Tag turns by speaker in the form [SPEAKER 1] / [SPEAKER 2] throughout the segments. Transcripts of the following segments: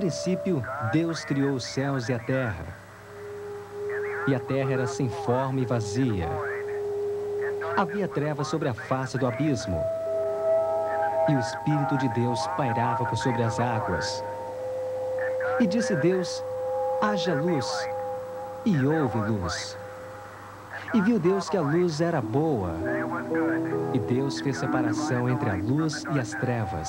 [SPEAKER 1] princípio, Deus criou os céus e a terra. E a terra era sem forma e vazia. Havia trevas sobre a face do abismo. E o Espírito de Deus pairava por sobre as águas. E disse Deus: haja luz. E houve luz. E viu Deus que a luz era boa. E Deus fez separação entre a luz e as trevas.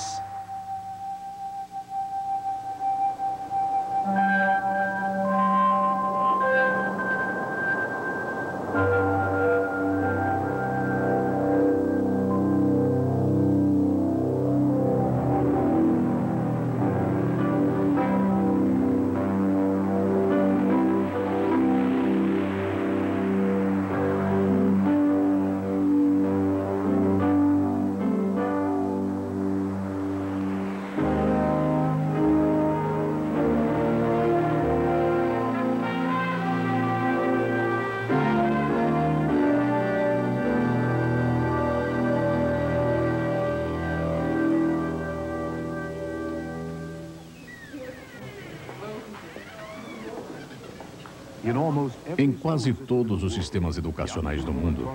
[SPEAKER 2] Em quase todos os sistemas educacionais do mundo,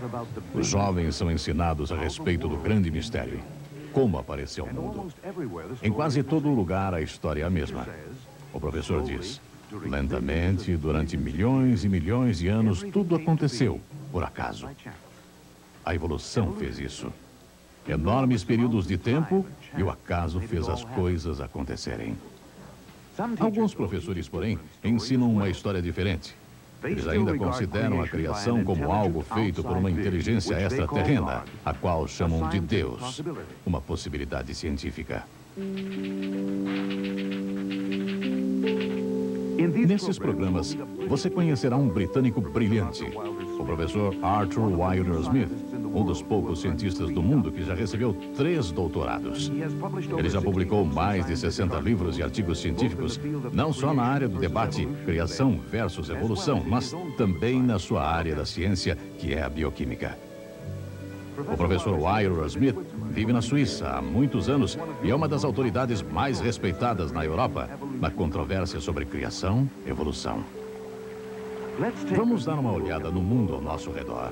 [SPEAKER 2] os jovens são ensinados a respeito do grande mistério, como apareceu ao mundo. Em quase todo lugar, a história é a mesma. O professor diz: lentamente, durante milhões e milhões de anos, tudo aconteceu, por acaso. A evolução fez isso. Enormes períodos de tempo e o acaso fez as coisas acontecerem. Alguns professores, porém, ensinam uma história diferente. Eles ainda consideram a criação como algo feito por uma inteligência extraterrena, a qual chamam de Deus, uma possibilidade científica. Nesses programas, você conhecerá um britânico brilhante, o professor Arthur Wilder Smith, um dos poucos cientistas do mundo que já recebeu 3 doutorados. Ele já publicou mais de 60 livros e artigos científicos, não só na área do debate criação versus evolução, mas também na sua área da ciência, que é a bioquímica. O professor Wilder Smith vive na Suíça há muitos anos e é uma das autoridades mais respeitadas na Europa na controvérsia sobre criação e evolução. Vamos dar uma olhada no mundo ao nosso redor.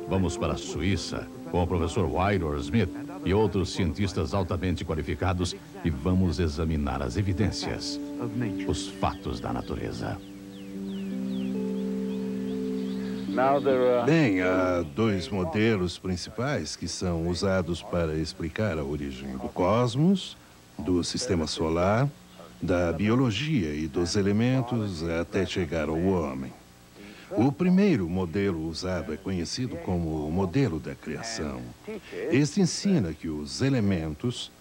[SPEAKER 2] Vamos para a Suíça com o professor Wilder Smith e outros cientistas altamente qualificados e vamos examinar as evidências, os fatos da natureza.
[SPEAKER 3] Bem, há 2 modelos principais que são usados para explicar a origem do cosmos, do sistema solar, da biologia e dos elementos até chegar ao homem. O primeiro modelo usado é conhecido como o modelo da criação. Este ensina que os elementos,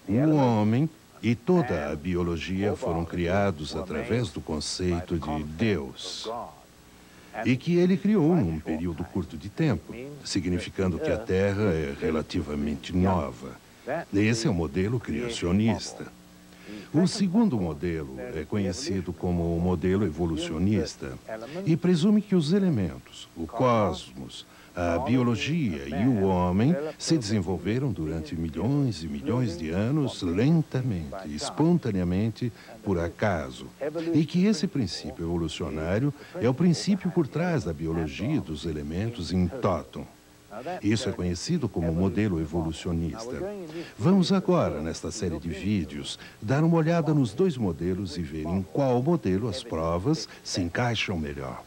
[SPEAKER 3] o homem e toda a biologia foram criados através do conceito de Deus. E que ele criou num período curto de tempo, significando que a Terra é relativamente nova. Esse é o modelo criacionista. O segundo modelo é conhecido como o modelo evolucionista e presume que os elementos, o cosmos, a biologia e o homem se desenvolveram durante milhões e milhões de anos lentamente, espontaneamente, por acaso. E que esse princípio evolucionário é o princípio por trás da biologia dos elementos em tótum. Isso é conhecido como modelo evolucionista. Vamos agora, nesta série de vídeos, dar uma olhada nos 2 modelos e ver em qual modelo as provas se encaixam melhor.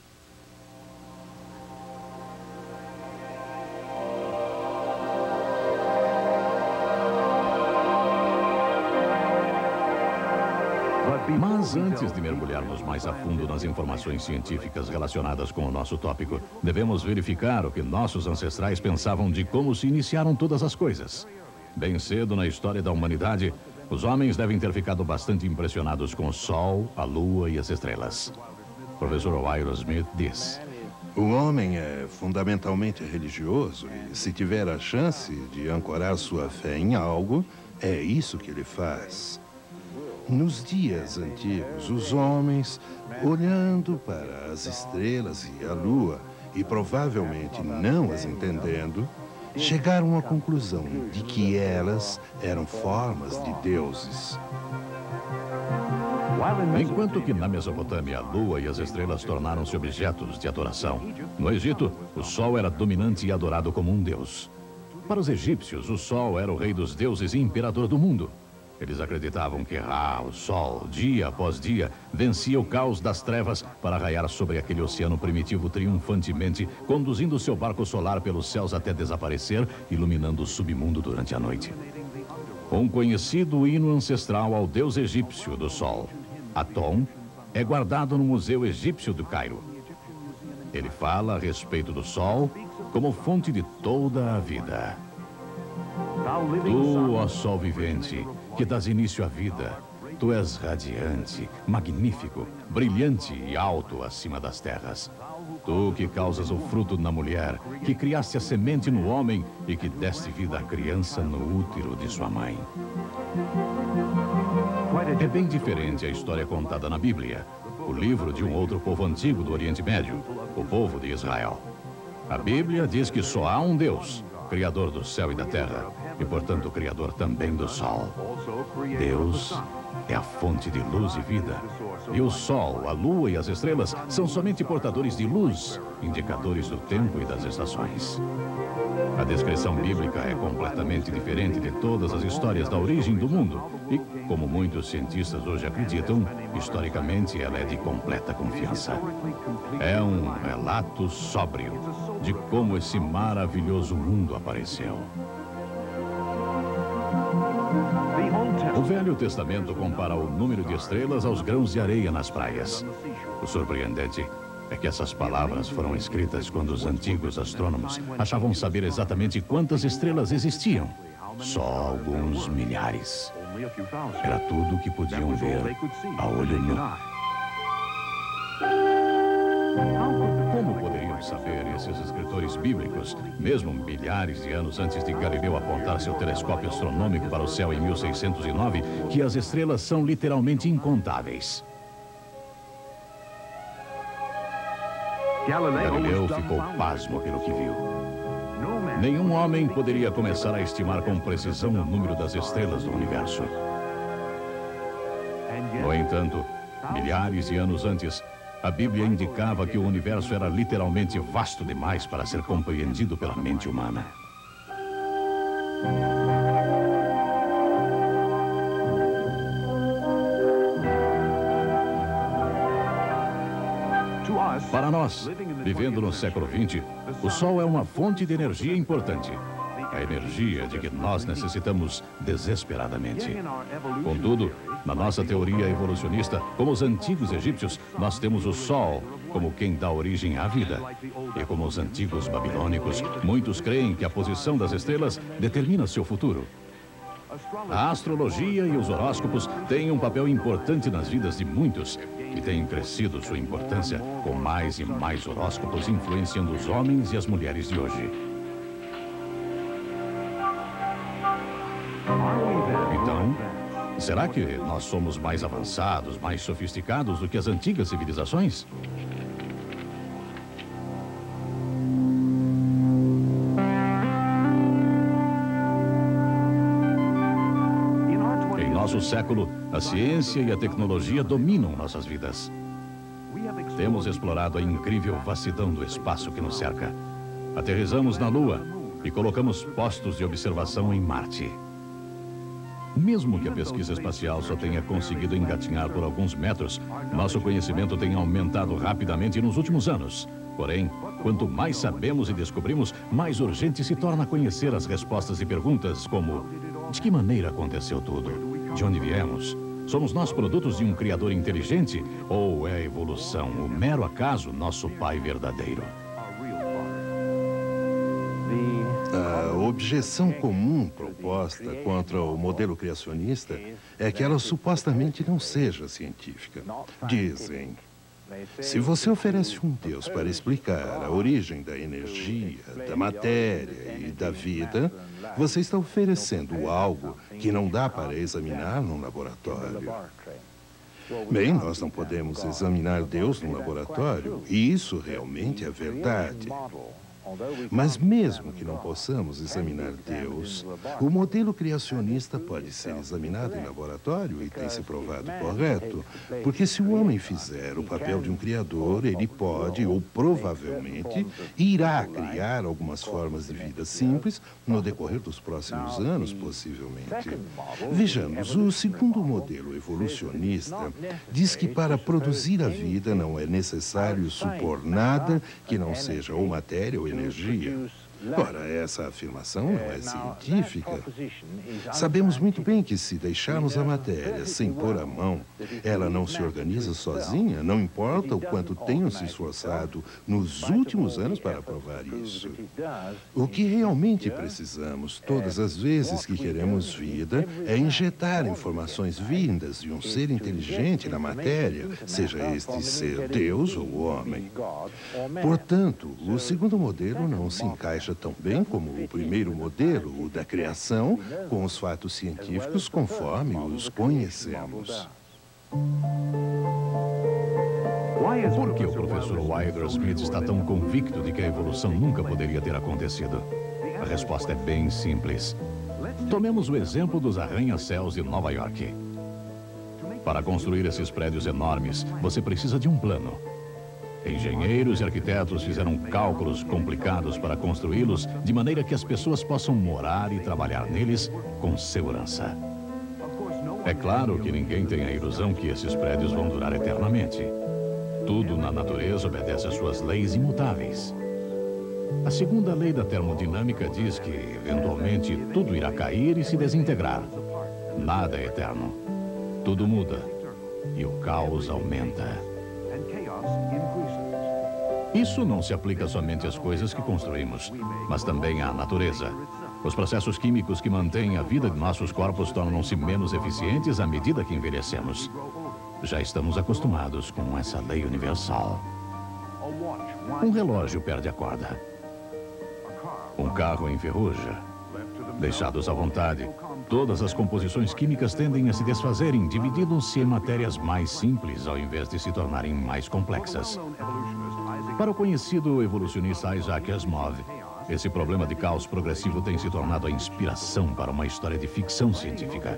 [SPEAKER 2] Mas antes de mergulharmos mais a fundo nas informações científicas relacionadas com o nosso tópico, devemos verificar o que nossos ancestrais pensavam de como se iniciaram todas as coisas. Bem cedo na história da humanidade, os homens devem ter ficado bastante impressionados com o Sol, a Lua e as estrelas. O professor Wilder Smith diz:
[SPEAKER 3] o homem é fundamentalmente religioso e, se tiver a chance de ancorar sua fé em algo, é isso que ele faz. Nos dias antigos, os homens, olhando para as estrelas e a lua, e provavelmente não as entendendo, chegaram à conclusão de que elas eram formas de deuses.
[SPEAKER 2] Enquanto que na Mesopotâmia a lua e as estrelas tornaram-se objetos de adoração, no Egito o sol era dominante e adorado como um deus. Para os egípcios, o sol era o rei dos deuses e imperador do mundo. Eles acreditavam que Ra, o sol, dia após dia, vencia o caos das trevas para raiar sobre aquele oceano primitivo triunfantemente, conduzindo seu barco solar pelos céus até desaparecer, iluminando o submundo durante a noite. Um conhecido hino ancestral ao deus egípcio do sol, Atom, é guardado no Museu Egípcio do Cairo. Ele fala a respeito do sol como fonte de toda a vida. Tu, ó sol vivente, que dás início à vida, tu és radiante, magnífico, brilhante e alto acima das terras. Tu que causas o fruto na mulher, que criaste a semente no homem e que deste vida à criança no útero de sua mãe. É bem diferente a história contada na Bíblia, o livro de um outro povo antigo do Oriente Médio, o povo de Israel. A Bíblia diz que só há um Deus, Criador do céu e da terra, e, portanto, Criador também do sol. Deus é a fonte de luz e vida. E o sol, a lua e as estrelas são somente portadores de luz, indicadores do tempo e das estações. A descrição bíblica é completamente diferente de todas as histórias da origem do mundo. E, como muitos cientistas hoje acreditam, historicamente ela é de completa confiança. É um relato sóbrio de como esse maravilhoso mundo apareceu. O Velho Testamento compara o número de estrelas aos grãos de areia nas praias. O surpreendente é que essas palavras foram escritas quando os antigos astrônomos achavam saber exatamente quantas estrelas existiam. Só alguns milhares. Era tudo o que podiam ver a olho nu. Como poderiam saber esses escritores bíblicos, mesmo milhares de anos antes de Galileu apontar seu telescópio astronômico para o céu em 1609, que as estrelas são literalmente incontáveis? Galileu ficou pasmo pelo que viu. Nenhum homem poderia começar a estimar com precisão o número das estrelas do universo. No entanto, milhares de anos antes, a Bíblia indicava que o universo era literalmente vasto demais para ser compreendido pela mente humana. Para nós, vivendo no século XX, o Sol é uma fonte de energia importante. A energia de que nós necessitamos desesperadamente. Contudo, na nossa teoria evolucionista, como os antigos egípcios, nós temos o Sol como quem dá origem à vida. E como os antigos babilônicos, muitos creem que a posição das estrelas determina seu futuro. A astrologia e os horóscopos têm um papel importante nas vidas de muitos e têm crescido sua importância com mais e mais horóscopos influenciando os homens e as mulheres de hoje. Então, será que nós somos mais avançados, mais sofisticados do que as antigas civilizações? Em nosso século, a ciência e a tecnologia dominam nossas vidas. Temos explorado a incrível vastidão do espaço que nos cerca. Aterrissamos na Lua e colocamos postos de observação em Marte. Mesmo que a pesquisa espacial só tenha conseguido engatinhar por alguns metros, nosso conhecimento tem aumentado rapidamente nos últimos anos. Porém, quanto mais sabemos e descobrimos, mais urgente se torna conhecer as respostas e perguntas como: de que maneira aconteceu tudo? De onde viemos? Somos nós produtos de um criador inteligente? Ou é a evolução, o mero acaso, nosso pai verdadeiro?
[SPEAKER 3] A objeção comum proposta contra o modelo criacionista é que ela supostamente não seja científica. Dizem: se você oferece um Deus para explicar a origem da energia, da matéria e da vida, você está oferecendo algo que não dá para examinar num laboratório. Bem, nós não podemos examinar Deus num laboratório, e isso realmente é verdade. Mas mesmo que não possamos examinar Deus, o modelo criacionista pode ser examinado em laboratório e tem se provado correto, porque se o homem fizer o papel de um criador, ele pode, ou provavelmente, irá criar algumas formas de vida simples no decorrer dos próximos anos, possivelmente. Vejamos, o segundo modelo evolucionista diz que para produzir a vida não é necessário supor nada que não seja ou matéria ou energia. Ora, essa afirmação não é científica. Sabemos muito bem que se deixarmos a matéria sem pôr a mão, ela não se organiza sozinha, não importa o quanto tenham se esforçado nos últimos anos para provar isso. O que realmente precisamos, todas as vezes que queremos vida, é injetar informações vindas de um ser inteligente na matéria, seja este ser Deus ou homem. Portanto, o segundo modelo não se encaixa tão bem como o primeiro modelo, o da criação, com os fatos científicos conforme os conhecemos.
[SPEAKER 2] Por que o professor Wilder Smith está tão convicto de que a evolução nunca poderia ter acontecido? A resposta é bem simples. Tomemos o exemplo dos arranha-céus de Nova York. Para construir esses prédios enormes, você precisa de um plano. Engenheiros e arquitetos fizeram cálculos complicados para construí-los de maneira que as pessoas possam morar e trabalhar neles com segurança. É claro que ninguém tem a ilusão que esses prédios vão durar eternamente. Tudo na natureza obedece às suas leis imutáveis. A segunda lei da termodinâmica diz que, eventualmente, tudo irá cair e se desintegrar. Nada é eterno. Tudo muda e o caos aumenta. Isso não se aplica somente às coisas que construímos, mas também à natureza. Os processos químicos que mantêm a vida de nossos corpos tornam-se menos eficientes à medida que envelhecemos. Já estamos acostumados com essa lei universal. Um relógio perde a corda. Um carro enferruja. Deixados à vontade, todas as composições químicas tendem a se desfazerem, dividindo-se em matérias mais simples ao invés de se tornarem mais complexas. Para o conhecido evolucionista Isaac Asimov, esse problema de caos progressivo tem se tornado a inspiração para uma história de ficção científica.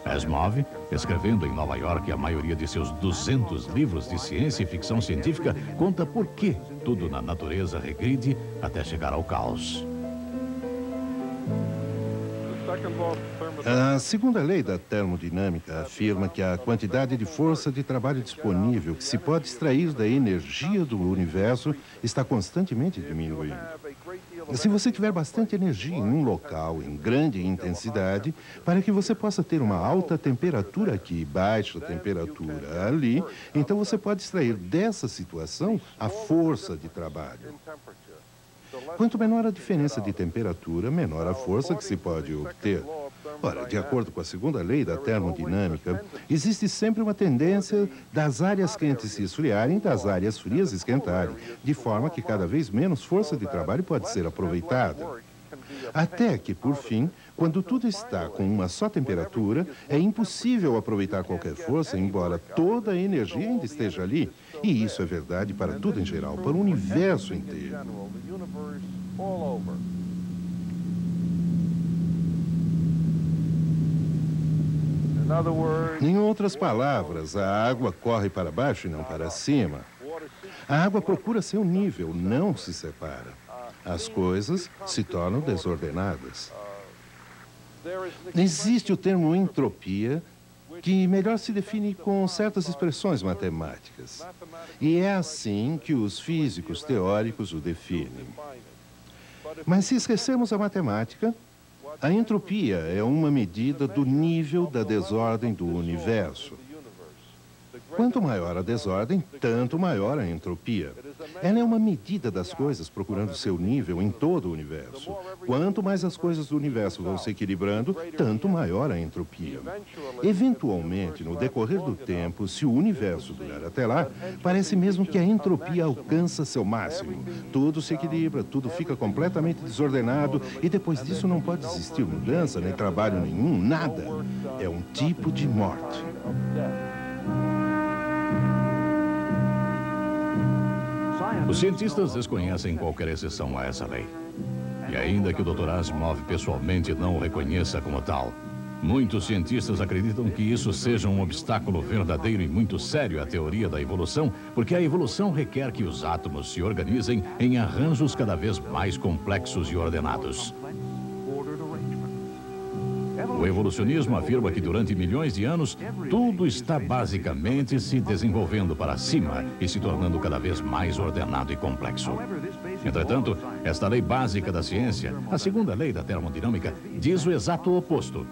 [SPEAKER 2] Asimov, escrevendo em Nova York a maioria de seus 200 livros de ciência e ficção científica, conta por que tudo na natureza regride até chegar ao caos.
[SPEAKER 3] A segunda lei da termodinâmica afirma que a quantidade de força de trabalho disponível que se pode extrair da energia do universo está constantemente diminuindo. Se você tiver bastante energia em um local em grande intensidade, para que você possa ter uma alta temperatura aqui e baixa temperatura ali, então você pode extrair dessa situação a força de trabalho. Quanto menor a diferença de temperatura, menor a força que se pode obter. Ora, de acordo com a segunda lei da termodinâmica, existe sempre uma tendência das áreas quentes se esfriarem e das áreas frias esquentarem, de forma que cada vez menos força de trabalho pode ser aproveitada. Até que, por fim, quando tudo está com uma só temperatura, é impossível aproveitar qualquer força, embora toda a energia ainda esteja ali. E isso é verdade para tudo em geral, para o universo inteiro. Em outras palavras, a água corre para baixo e não para cima. A água procura seu nível, não se separa. As coisas se tornam desordenadas. Existe o termo entropia, que melhor se define com certas expressões matemáticas. E é assim que os físicos teóricos o definem. Mas se esquecermos a matemática, a entropia é uma medida do nível da desordem do universo. Quanto maior a desordem, tanto maior a entropia. Ela é uma medida das coisas procurando seu nível em todo o universo. Quanto mais as coisas do universo vão se equilibrando, tanto maior a entropia. Eventualmente, no decorrer do tempo, se o universo durar até lá, parece mesmo que a entropia alcança seu máximo. Tudo se equilibra, tudo fica completamente desordenado e depois disso não pode existir mudança, nem trabalho nenhum, nada. É um tipo de morte.
[SPEAKER 2] Os cientistas desconhecem qualquer exceção a essa lei. E ainda que o Dr. Asimov pessoalmente não o reconheça como tal, muitos cientistas acreditam que isso seja um obstáculo verdadeiro e muito sério à teoria da evolução, porque a evolução requer que os átomos se organizem em arranjos cada vez mais complexos e ordenados. O evolucionismo afirma que durante milhões de anos, tudo está basicamente se desenvolvendo para cima e se tornando cada vez mais ordenado e complexo. Entretanto, esta lei básica da ciência, a segunda lei da termodinâmica, diz o exato oposto.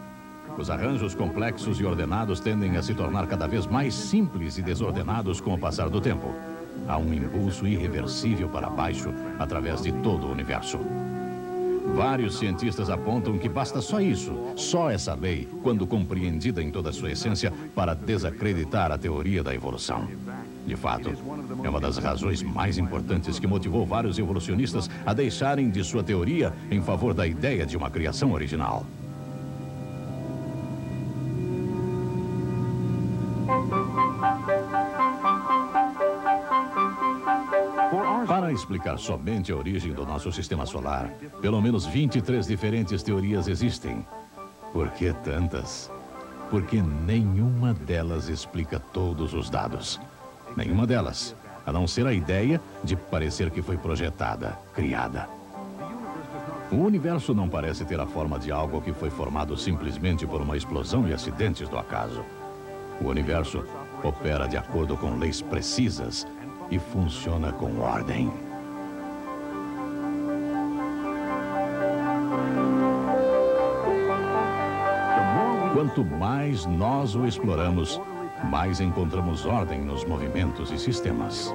[SPEAKER 2] Os arranjos complexos e ordenados tendem a se tornar cada vez mais simples e desordenados com o passar do tempo. Há um impulso irreversível para baixo através de todo o universo. Vários cientistas apontam que basta só isso, só essa lei, quando compreendida em toda a sua essência, para desacreditar a teoria da evolução. De fato, é uma das razões mais importantes que motivou vários evolucionistas a deixarem de sua teoria em favor da ideia de uma criação original. Para explicar somente a origem do nosso sistema solar, pelo menos 23 diferentes teorias existem. Por que tantas? Porque nenhuma delas explica todos os dados. Nenhuma delas, a não ser a ideia de parecer que foi projetada, criada. O universo não parece ter a forma de algo que foi formado simplesmente por uma explosão e acidentes do acaso. O universo opera de acordo com leis precisas e funciona com ordem. Quanto mais nós o exploramos, mais encontramos ordem nos movimentos e sistemas.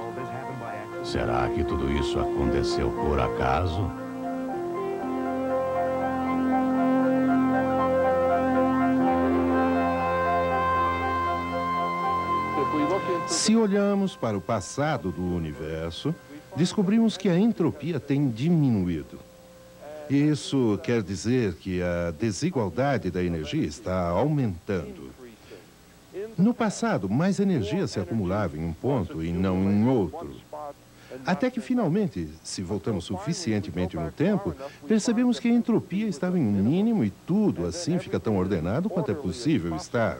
[SPEAKER 2] Será que tudo isso aconteceu por acaso?
[SPEAKER 3] Se olhamos para o passado do universo, descobrimos que a entropia tem diminuído. Isso quer dizer que a desigualdade da energia está aumentando. No passado, mais energia se acumulava em um ponto e não em outro. Até que, finalmente, se voltamos suficientemente no tempo, percebemos que a entropia estava em um mínimo e tudo assim fica tão ordenado quanto é possível estar.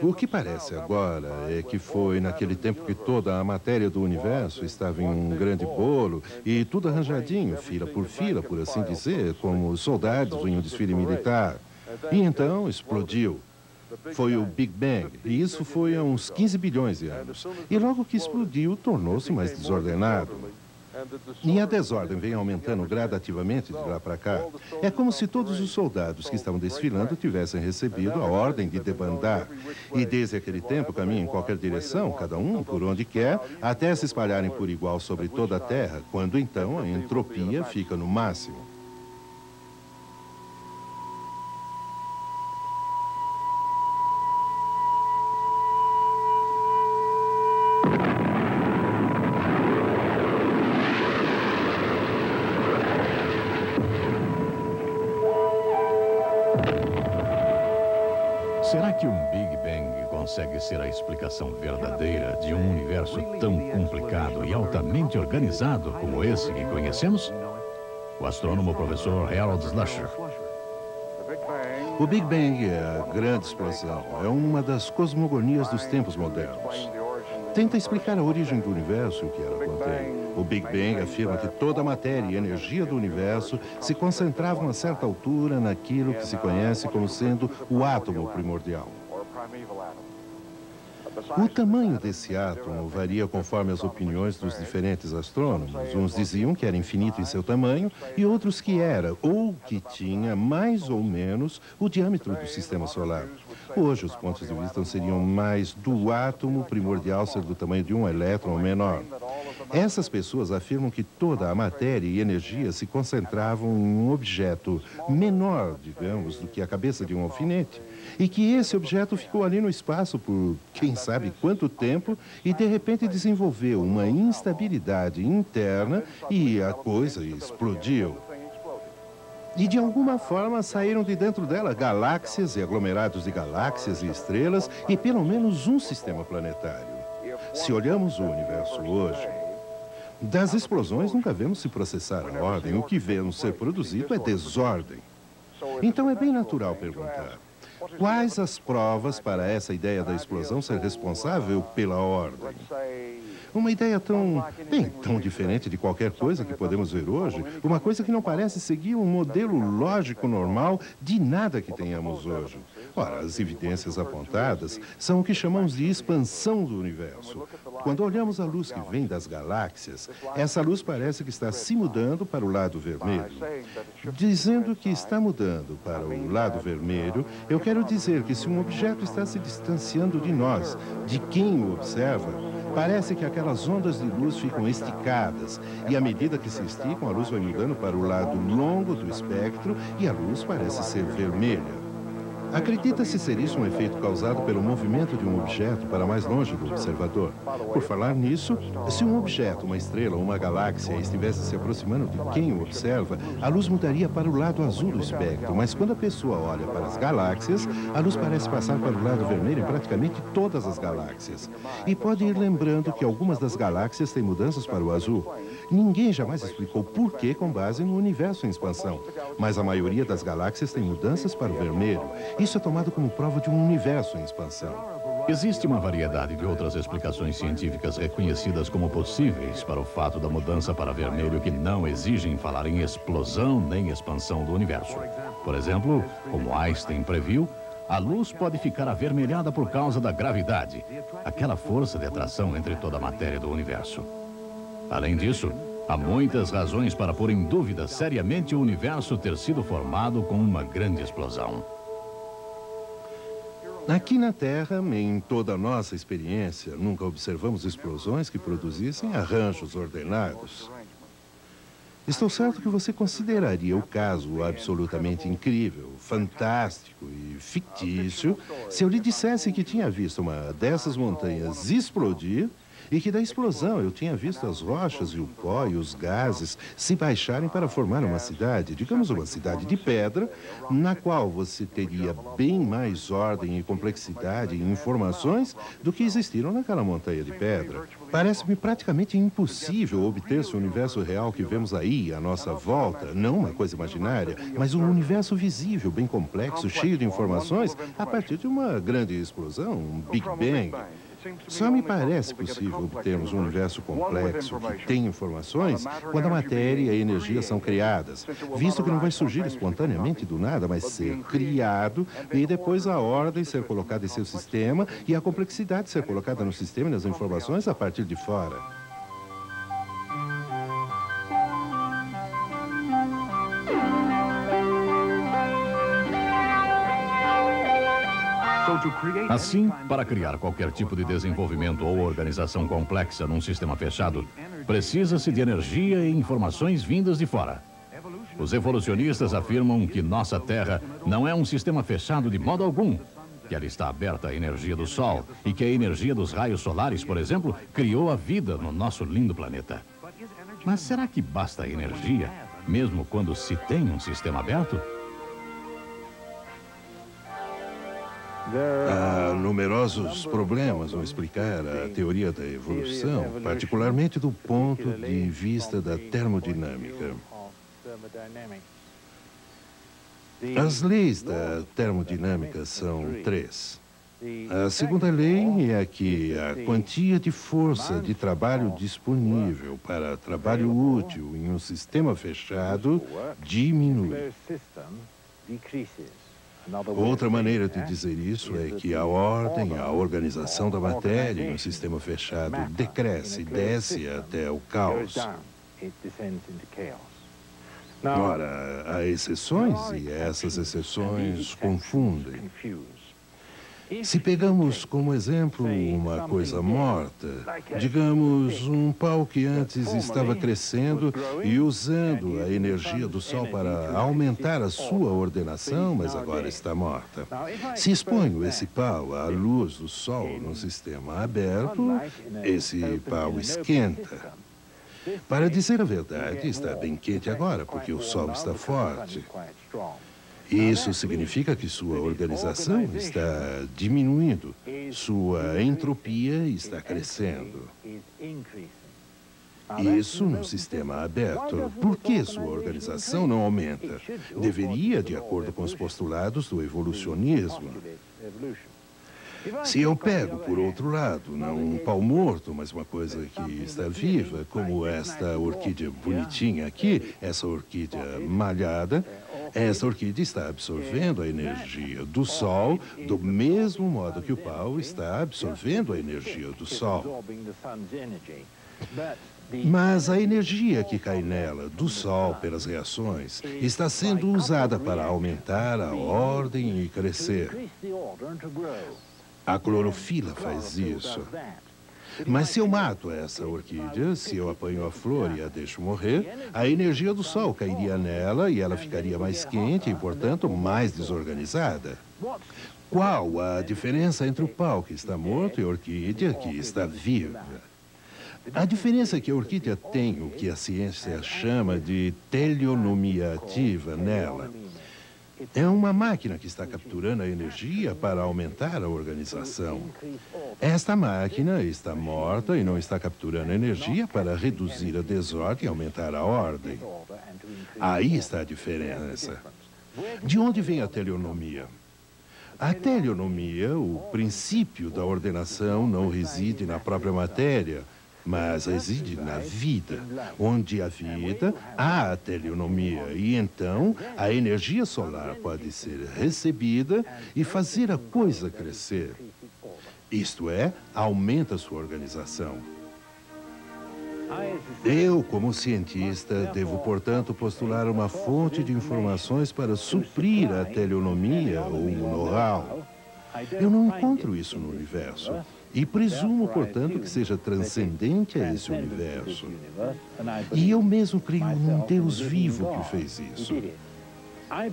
[SPEAKER 3] O que parece agora é que foi naquele tempo que toda a matéria do universo estava em um grande bolo e tudo arranjadinho, fila, por assim dizer, como soldados em um desfile militar. E então explodiu. Foi o Big Bang, e isso foi há uns 15 bilhões de anos. E logo que explodiu, tornou-se mais desordenado. E a desordem vem aumentando gradativamente de lá para cá. É como se todos os soldados que estavam desfilando tivessem recebido a ordem de debandar. E desde aquele tempo caminham em qualquer direção, cada um por onde quer, até se espalharem por igual sobre toda a Terra, quando então a entropia fica no máximo.
[SPEAKER 2] Será que um Big Bang consegue ser a explicação verdadeira de um universo tão complicado e altamente organizado como esse que conhecemos? O astrônomo professor Harold Slusher.
[SPEAKER 3] O Big Bang é a grande explosão. É uma das cosmogonias dos tempos modernos. Tenta explicar a origem do universo, o que ela contém. O Big Bang afirma que toda a matéria e energia do universo se concentravam a certa altura naquilo que se conhece como sendo o átomo primordial. O tamanho desse átomo varia conforme as opiniões dos diferentes astrônomos. Uns diziam que era infinito em seu tamanho e outros que era, ou que tinha, mais ou menos, o diâmetro do sistema solar. Hoje, os pontos de vista seriam mais do átomo primordial ser do tamanho de um elétron ou menor. Essas pessoas afirmam que toda a matéria e energia se concentravam em um objeto menor, digamos, do que a cabeça de um alfinete, e que esse objeto ficou ali no espaço por quem sabe quanto tempo e, de repente, desenvolveu uma instabilidade interna e a coisa explodiu. E, de alguma forma, saíram de dentro dela galáxias e aglomerados de galáxias e estrelas e, pelo menos, um sistema planetário. Se olhamos o universo hoje, das explosões nunca vemos se processar a ordem. O que vemos ser produzido é desordem. Então é bem natural perguntar: quais as provas para essa ideia da explosão ser responsável pela ordem? Uma ideia tão diferente de qualquer coisa que podemos ver hoje, uma coisa que não parece seguir um modelo lógico normal de nada que tenhamos hoje. Ora, as evidências apontadas são o que chamamos de expansão do universo. Quando olhamos a luz que vem das galáxias, essa luz parece que está se mudando para o lado vermelho. Dizendo que está mudando para o lado vermelho, eu quero dizer que se um objeto está se distanciando de nós, de quem o observa, parece que aquelas ondas de luz ficam esticadas, e à medida que se esticam, a luz vai mudando para o lado longo do espectro e a luz parece ser vermelha. Acredita-se ser isso um efeito causado pelo movimento de um objeto para mais longe do observador. Por falar nisso, se um objeto, uma estrela ou uma galáxia estivesse se aproximando de quem o observa, a luz mudaria para o lado azul do espectro, mas quando a pessoa olha para as galáxias, a luz parece passar para o lado vermelho em praticamente todas as galáxias. E pode ir lembrando que algumas das galáxias têm mudanças para o azul. Ninguém jamais explicou por que com base no universo em expansão, mas a maioria das galáxias tem mudanças para o vermelho. Isso é tomado como prova de um universo em expansão.
[SPEAKER 2] Existe uma variedade de outras explicações científicas reconhecidas como possíveis para o fato da mudança para vermelho que não exigem falar em explosão nem expansão do universo. Por exemplo, como Einstein previu, a luz pode ficar avermelhada por causa da gravidade, aquela força de atração entre toda a matéria do universo. Além disso, há muitas razões para pôr em dúvida seriamente o universo ter sido formado com uma grande explosão.
[SPEAKER 3] Aqui na Terra, em toda a nossa experiência, nunca observamos explosões que produzissem arranjos ordenados. Estou certo que você consideraria o caso absolutamente incrível, fantástico e fictício se eu lhe dissesse que tinha visto uma dessas montanhas explodir e que da explosão eu tinha visto as rochas e o pó e os gases se baixarem para formar uma cidade, digamos uma cidade de pedra, na qual você teria bem mais ordem e complexidade e informações do que existiram naquela montanha de pedra. Parece-me praticamente impossível obter-se o universo real que vemos aí à nossa volta, não uma coisa imaginária, mas um universo visível, bem complexo, cheio de informações, a partir de uma grande explosão, um Big Bang. Só me parece possível obtermos um universo complexo que tem informações quando a matéria e a energia são criadas, visto que não vai surgir espontaneamente do nada, mas ser criado e depois a ordem ser colocada em seu sistema e a complexidade ser colocada no sistema e nas informações a partir de fora.
[SPEAKER 2] Assim, para criar qualquer tipo de desenvolvimento ou organização complexa num sistema fechado, precisa-se de energia e informações vindas de fora. Os evolucionistas afirmam que nossa Terra não é um sistema fechado de modo algum, que ela está aberta à energia do Sol e que a energia dos raios solares, por exemplo, criou a vida no nosso lindo planeta. Mas será que basta a energia, mesmo quando se tem um sistema aberto?
[SPEAKER 3] Há numerosos problemas ao explicar a teoria da evolução, particularmente do ponto de vista da termodinâmica. As leis da termodinâmica são 3. A segunda lei é que a quantia de força de trabalho disponível para trabalho útil em um sistema fechado diminui. Outra maneira de dizer isso é que a ordem, a organização da matéria em um sistema fechado decresce, desce até o caos. Ora, há exceções e essas exceções confundem. Se pegamos como exemplo uma coisa morta, digamos um pau que antes estava crescendo e usando a energia do Sol para aumentar a sua ordenação, mas agora está morta. Se exponho esse pau à luz do Sol num sistema aberto, esse pau esquenta. Para dizer a verdade, está bem quente agora, porque o Sol está forte. Isso significa que sua organização está diminuindo, sua entropia está crescendo. Isso num sistema aberto. Por que sua organização não aumenta? Deveria, de acordo com os postulados do evolucionismo. Se eu pego, por outro lado, não um pau morto, mas uma coisa que está viva, como esta orquídea bonitinha aqui, essa orquídea malhada, essa orquídea está absorvendo a energia do Sol do mesmo modo que o pau está absorvendo a energia do Sol. Mas a energia que cai nela, do Sol, pelas reações, está sendo usada para aumentar a ordem e crescer. A clorofila faz isso. Mas se eu mato essa orquídea, se eu apanho a flor e a deixo morrer, a energia do Sol cairia nela e ela ficaria mais quente e, portanto, mais desorganizada. Qual a diferença entre o pau que está morto e a orquídea que está viva? A diferença é que a orquídea tem o que a ciência chama de teleonomia ativa nela. É uma máquina que está capturando a energia para aumentar a organização. Esta máquina está morta e não está capturando energia para reduzir a desordem e aumentar a ordem. Aí está a diferença. De onde vem a teleonomia? A teleonomia, o princípio da ordenação, não reside na própria matéria, mas reside na vida. Onde há vida, há a teleonomia. E então, a energia solar pode ser recebida e fazer a coisa crescer. Isto é, aumenta sua organização. Eu, como cientista, devo, portanto, postular uma fonte de informações para suprir a teleonomia ou o know-how. Eu não encontro isso no universo. E presumo, portanto, que seja transcendente a esse universo. E eu mesmo creio num Deus vivo que fez isso.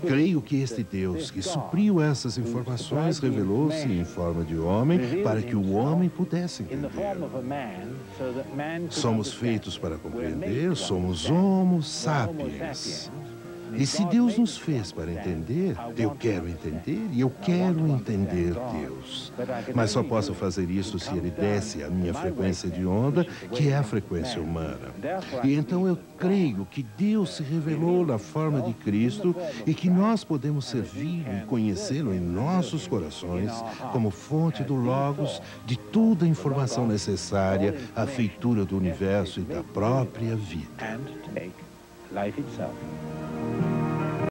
[SPEAKER 3] Creio que este Deus que supriu essas informações revelou-se em forma de homem para que o homem pudesse entender. Somos feitos para compreender, somos Homo sapiens. E se Deus nos fez para entender, eu quero entender e eu quero entender Deus. Mas só posso fazer isso se Ele desce a minha frequência de onda, que é a frequência humana. E então eu creio que Deus se revelou na forma de Cristo e que nós podemos servi-lo e conhecê-lo em nossos corações como fonte do Logos, de toda a informação necessária à feitura do universo e da própria vida.
[SPEAKER 4] Life itself.